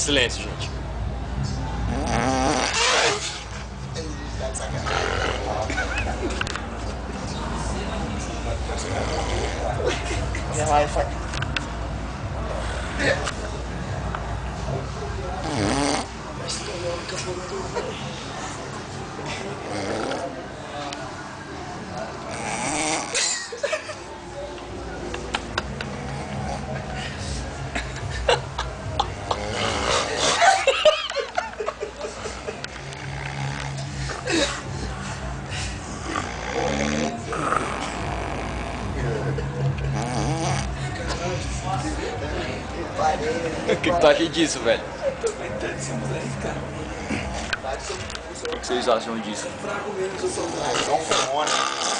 Silêncio, gente. O que tu acha disso, velho? O que vocês acham disso? São fone.